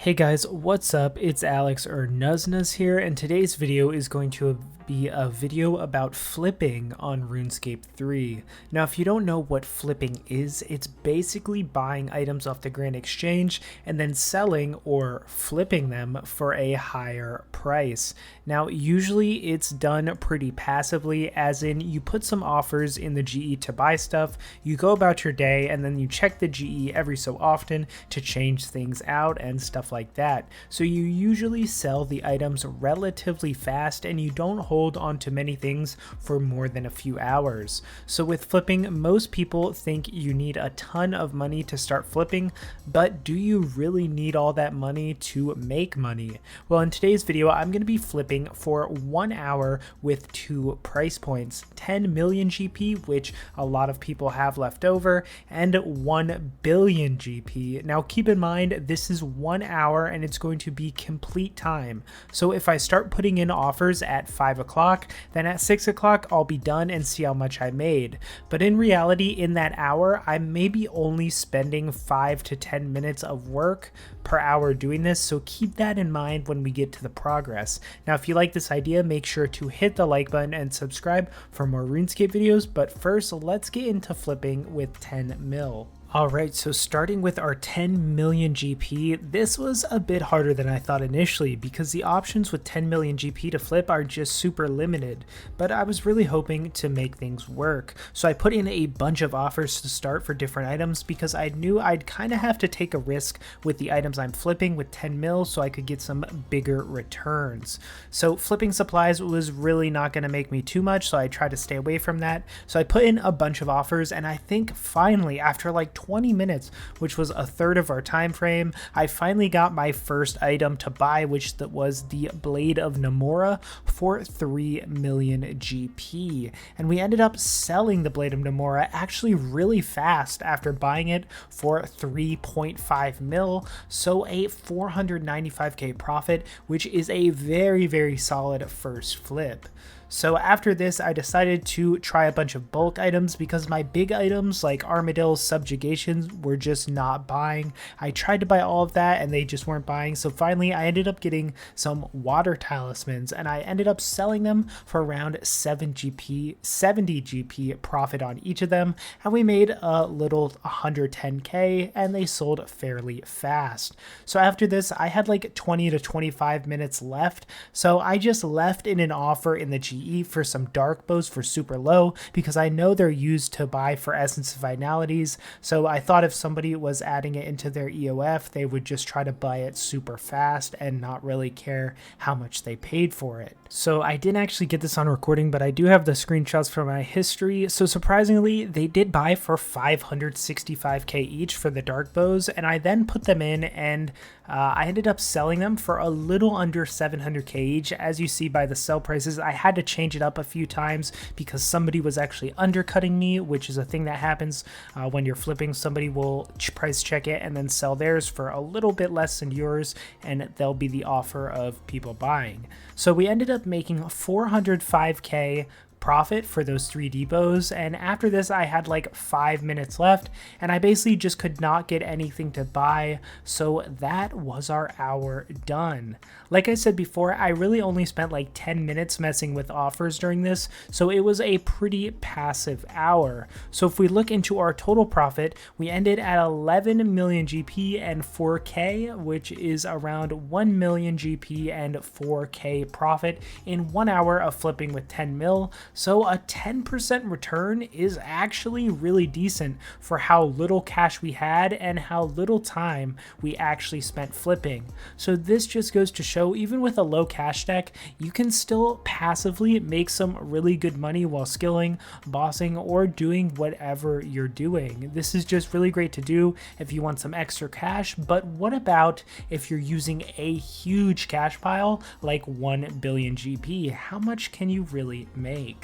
Hey guys, what's up? It's Alex or Nuznuz here, and today's video is going to be a video about flipping on RuneScape 3. Now, if you don't know what flipping is, it's basically buying items off the Grand Exchange and then selling or flipping them for a higher price. Now, usually it's done pretty passively, as in you put some offers in the GE to buy stuff, you go about your day, and then you check the GE every so often to change things out and stuff like that. So you usually sell the items relatively fast and you don't hold on to many things for more than a few hours. So with flipping, most people think you need a ton of money to start flipping, but do you really need all that money to make money? Well, in today's video, I'm going to be flipping for 1 hour with 2 price points, 10 million GP, which a lot of people have left over, and 1 billion GP. Now keep in mind, this is 1 hour and it's going to be complete time. So if I start putting in offers at 5 o'clock, then at 6 o'clock I'll be done and see how much I made. But in reality, in that hour, I'm maybe only spending 5 to 10 minutes of work per hour doing this, so keep that in mind when we get to the progress. Now, if you like this idea, make sure to hit the like button and subscribe for more RuneScape videos, but first, let's get into flipping with 10 mil. Alright, so starting with our 10 million GP, this was a bit harder than I thought initially because the options with 10 million GP to flip are just super limited, but I was really hoping to make things work. So I put in a bunch of offers to start for different items because I knew I'd kind of have to take a risk with the items I'm flipping with 10 mil so I could get some bigger returns. So flipping supplies was really not going to make me too much, so I tried to stay away from that. So I put in a bunch of offers, and I think finally, after like 20 minutes, which was a third of our time frame, I finally got my first item to buy, which was the Blade of Namora for 3 million GP. And we ended up selling the Blade of Namora actually really fast after buying it for 3.5 mil, so a 495k profit, which is a very solid first flip. So after this, I decided to try a bunch of bulk items because my big items like Armadill's subjugations were just not buying. I tried to buy all of that and they just weren't buying. So finally, I ended up getting some water talismans and I ended up selling them for around 70 GP profit on each of them. And we made a little 110k and they sold fairly fast. So after this, I had like 20 to 25 minutes left. So I just left in an offer in the GE for some dark bows for super low because I know they're used to buy for Essence of Finalities, so I thought if somebody was adding it into their EOF, they would just try to buy it super fast and not really care how much they paid for it. So I didn't actually get this on recording, but I do have the screenshots from my history. So surprisingly, they did buy for 565k each for the dark bows, and I then put them in and I ended up selling them for a little under 700k each. As you see by the sell prices, I had to change it up a few times because somebody was actually undercutting me, which is a thing that happens when you're flipping. Somebody will price check it and then sell theirs for a little bit less than yours, and they'll be the offer of people buying. So we ended up making 405k profit for those 3 depots, and after this I had like 5 minutes left and I basically just could not get anything to buy, so that was our hour done. Like I said before, I really only spent like 10 minutes messing with offers during this, so it was a pretty passive hour. So if we look into our total profit, we ended at 11 million GP and 4k, which is around 1 million GP and 4k profit in 1 hour of flipping with 10 mil. So a 10% return is actually really decent for how little cash we had and how little time we actually spent flipping. So this just goes to show, even with a low cash stack, you can still passively make some really good money while skilling, bossing, or doing whatever you're doing. This is just really great to do if you want some extra cash, but what about if you're using a huge cash pile like 1 billion GP? How much can you really make?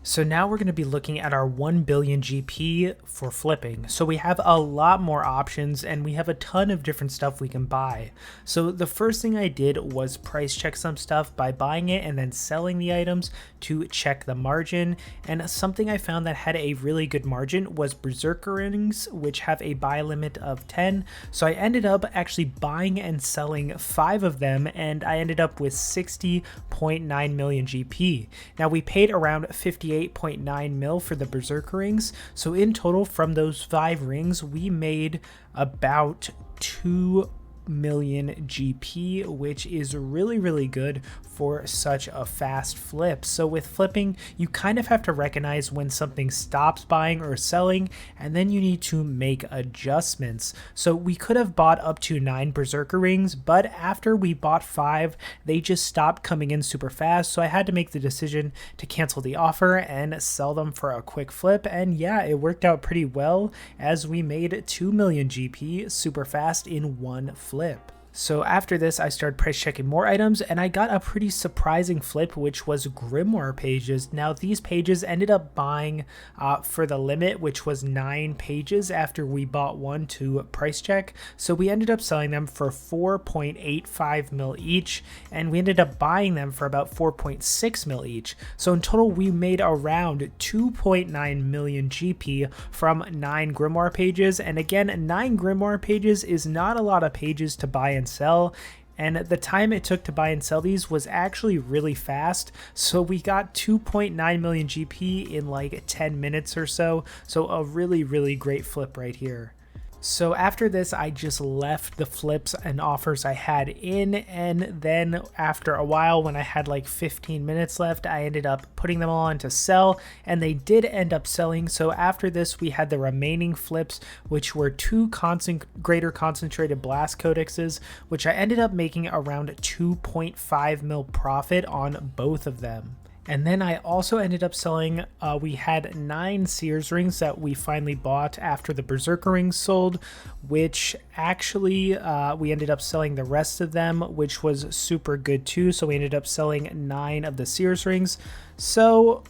So now we're going to be looking at our 1 billion GP for flipping. So we have a lot more options and we have a ton of different stuff we can buy. So the first thing I did was price check some stuff by buying it and then selling the items to check the margin. And something I found that had a really good margin was Berserker rings, which have a buy limit of 10. So I ended up actually buying and selling 5 of them and I ended up with 60.9 million GP. Now we paid around 58.9 mil for the Berserker rings. So in total from those 5 rings, we made about 2 million GP, which is really good for such a fast flip. So with flipping, you kind of have to recognize when something stops buying or selling, and then you need to make adjustments. So we could have bought up to 9 Berserker rings, but after we bought 5, they just stopped coming in super fast. So I had to make the decision to cancel the offer and sell them for a quick flip. And yeah, it worked out pretty well as we made 2 million GP super fast in one flip. So after this, I started price checking more items and I got a pretty surprising flip, which was grimoire pages. Now these pages ended up buying for the limit, which was 9 pages after we bought one to price check. So we ended up selling them for 4.85 mil each, and we ended up buying them for about 4.6 mil each. So in total, we made around 2.9 million GP from 9 grimoire pages. And again, 9 grimoire pages is not a lot of pages to buy and sell, and the time it took to buy and sell these was actually really fast. So we got 2.9 million GP in like 10 minutes or so. So a really great flip right here. So after this, I just left the flips and offers I had in, and then after a while, when I had like 15 minutes left, I ended up putting them all on to sell, and they did end up selling. So after this, we had the remaining flips, which were 2 greater concentrated blast codexes, which I ended up making around 2.5 mil profit on both of them. And then I also ended up selling, we had 9 Sears rings that we finally bought after the Berserker rings sold, which actually we ended up selling the rest of them, which was super good too. So we ended up selling 9 of the Sears rings. So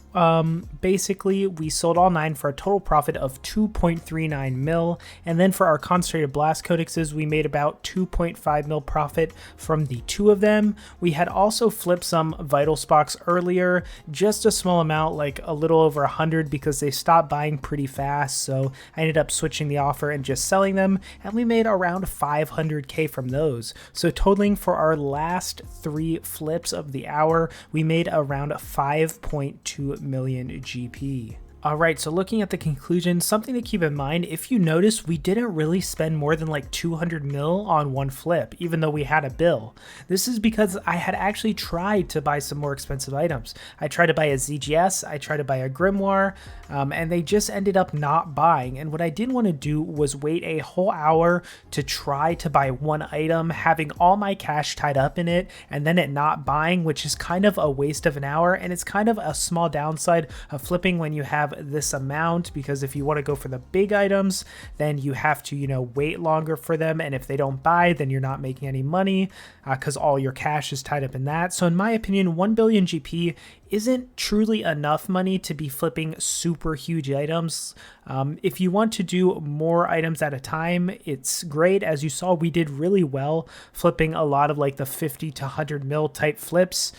basically we sold all 9 for a total profit of 2.39 mil. And then for our concentrated blast codexes, we made about 2.5 mil profit from the 2 of them. We had also flipped some vital spots earlier, just a small amount, like a little over 100, because they stopped buying pretty fast. So I ended up switching the offer and just selling them, and we made around 500k from those. So totaling for our last 3 flips of the hour, we made around 5.2 million GP. Alright, so looking at the conclusion, something to keep in mind, if you notice, we didn't really spend more than like 200 mil on one flip, even though we had a bill. This is because I had actually tried to buy some more expensive items. I tried to buy a ZGS, I tried to buy a grimoire, and they just ended up not buying. And what I didn't want to do was wait a whole hour to try to buy one item, having all my cash tied up in it, and then it not buying, which is kind of a waste of an hour, and it's kind of a small downside of flipping when you have this amount, because if you want to go for the big items, then you have to, wait longer for them, and if they don't buy, then you're not making any money because all your cash is tied up in that. So in my opinion, 1 billion GP isn't truly enough money to be flipping super huge items. If you want to do more items at a time, it's great. As you saw, we did really well flipping a lot of like the 50 to 100 mil type flips.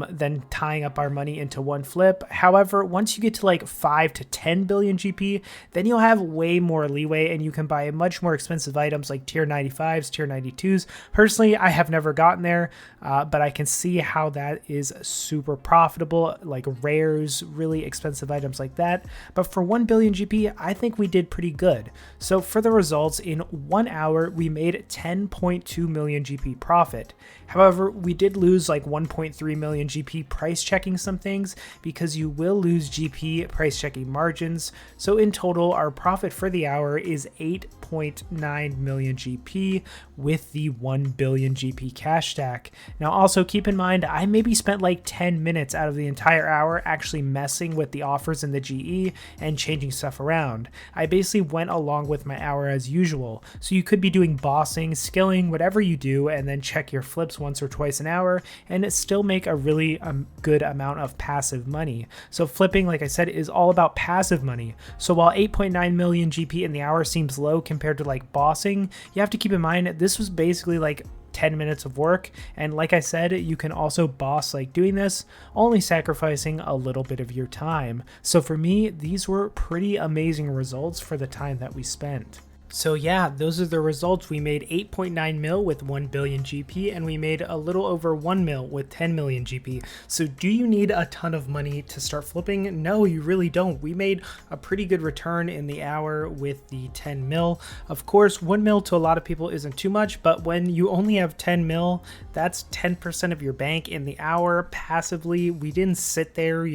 Then tying up our money into one flip. However, once you get to like 5 to 10 billion GP, then you'll have way more leeway and you can buy much more expensive items like tier 95s, tier 92s. Personally, I have never gotten there, but I can see how that is super profitable, like rares, really expensive items like that. But for 1 billion GP, I think we did pretty good. So for the results, in 1 hour, we made 10.2 million GP profit. However, we did lose like 1.3 million GP price checking some things, because you will lose GP price checking margins. So in total, our profit for the hour is 8.9 million GP with the 1 billion GP cash stack. Now also keep in mind, I maybe spent like 10 minutes out of the entire hour actually messing with the offers in the GE and changing stuff around. I basically went along with my hour as usual. So you could be doing bossing, skilling, whatever you do, and then check your flips once or twice an hour and still make a really good amount of passive money. So flipping, like I said, is all about passive money. So while 8.9 million GP in the hour seems low compared to like bossing, you have to keep in mind this was basically like 10 minutes of work, and like I said, you can also boss like doing this, only sacrificing a little bit of your time. So for me, these were pretty amazing results for the time that we spent. So yeah, those are the results. We made 8.9 mil with 1 billion GP, and we made a little over 1 mil with 10 million GP. So do you need a ton of money to start flipping? No, you really don't. We made a pretty good return in the hour with the 10 mil. Of course, 1 mil to a lot of people isn't too much, but when you only have 10 mil, that's 10% of your bank in the hour passively. We didn't sit there,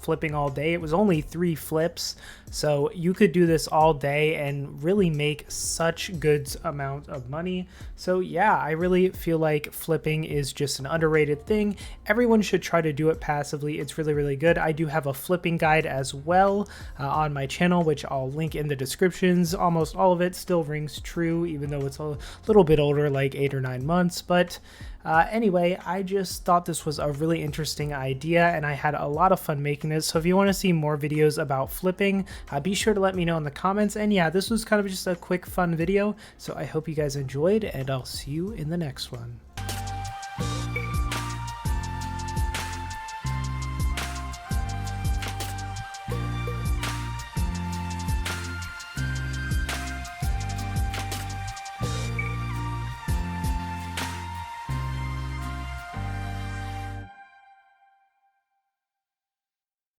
flipping all day. It was only 3 flips, so you could do this all day and really make such good amount of money. So yeah, I really feel like flipping is just an underrated thing. Everyone should try to do it passively. It's really, really good. I do have a flipping guide as well on my channel, which I'll link in the descriptions. Almost all of it still rings true, even though it's a little bit older, like 8 or 9 months, but anyway, I just thought this was a really interesting idea, and I had a lot of fun making this. So if you want to see more videos about flipping, be sure to let me know in the comments. And yeah, this was kind of just a quick fun video, so I hope you guys enjoyed, and I'll see you in the next one.